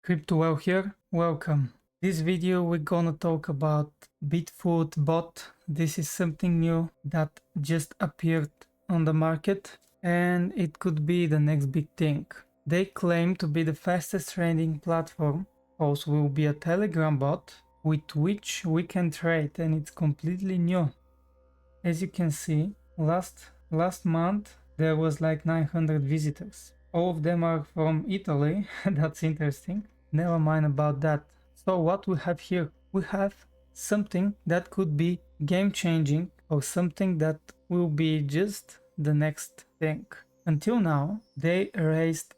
CryptoEL here, welcome. This video we're gonna talk about Bitfoot bot. This is something new that just appeared on the market and it could be the next big thing. They claim to be the fastest trading platform. Also will be a Telegram bot with which we can trade, and it's completely new. As you can see, last month there was like 900 visitors. All of them are from Italy. That's interesting. Never mind about that. So what we have here? We have something that could be game changing, or something that will be just the next thing. Until now, they raised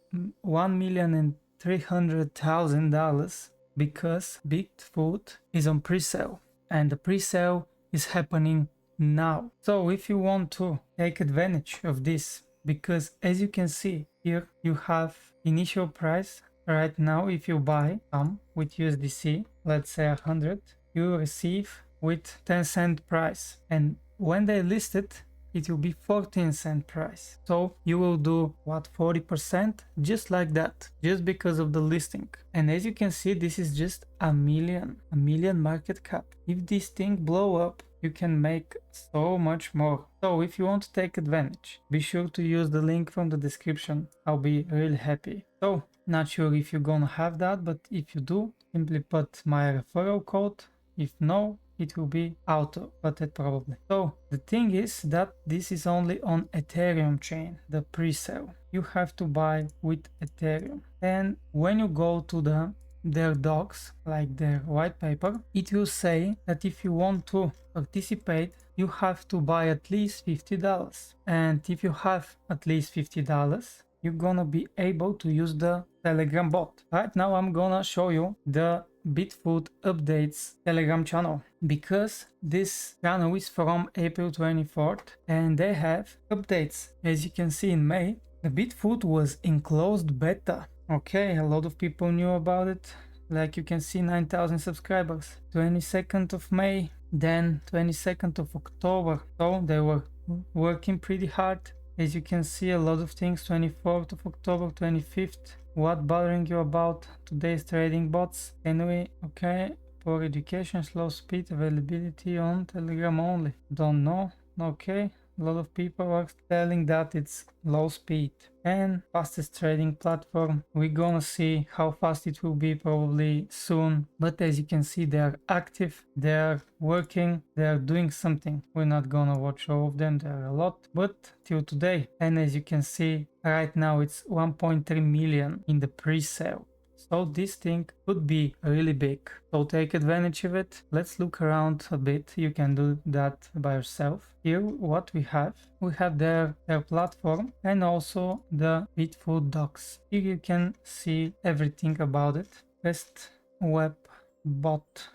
$1,300,000 because Bitfoot is on pre-sale, and the pre-sale is happening now. So if you want to take advantage of this, because as you can see here, you have initial price. Right now, if you buy some with USDC, let's say 100, you receive with 10-cent price, and when they list it, it will be 14-cent price. So you will do what, 40%, just like that, just because of the listing. And as you can see, this is just a million market cap. If this thing blow up, you can make so much more. So if you want to take advantage, be sure to use the link from the description. I'll be really happy. So not sure if you're gonna have that, but if you do, simply put my referral code. If no, it will be auto, but it probably. So the thing is that this is only on Ethereum chain, the pre-sale. You have to buy with Ethereum. And when you go to their docs, like their white paper, it will say that if you want to participate, you have to buy at least $50. And if you have at least $50, you're gonna be able to use the Telegram bot. Right now I'm gonna show you the Bitfoot updates Telegram channel, because this channel is from April 24th and they have updates. As you can see, in May, the Bitfoot was in closed beta. Okay, a lot of people knew about it. Like you can see, 9,000 subscribers. 22nd of May, then 22nd of October. So they were working pretty hard. As you can see, a lot of things. 24th of October, 25th. What bothering you about today's trading bots? Anyway, okay. For education, slow speed, availability on Telegram only. Don't know. Okay. A lot of people are telling that it's low speed and fastest trading platform. We're gonna see how fast it will be probably soon, but as you can see, they are active, they are working, they are doing something. We're not gonna watch all of them, there are a lot, but till today. And as you can see, right now it's 1.3 million in the pre-sale. So this thing could be really big. So take advantage of it. Let's look around a bit. You can do that by yourself. Here what we have their platform and also the Bitfoot docs. Here you can see everything about it. Best web bot.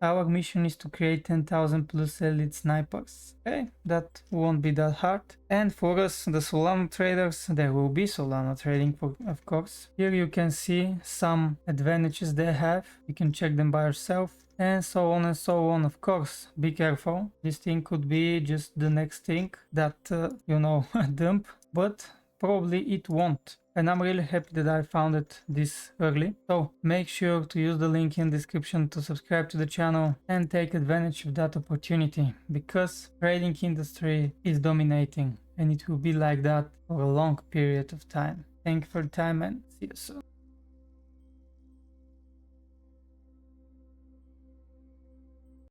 Our mission is to create 10,000 plus elite snipers. Okay, that won't be that hard. And for us, the Solana traders, there will be Solana trading, of course. Here you can see some advantages they have. You can check them by yourself. And so on and so on. Of course, be careful. This thing could be just the next thing that, dump. But probably it won't. And I'm really happy that I found it this early. So make sure to use the link in the description to subscribe to the channel and take advantage of that opportunity, because trading industry is dominating and it will be like that for a long period of time. Thank you for your time and see you soon.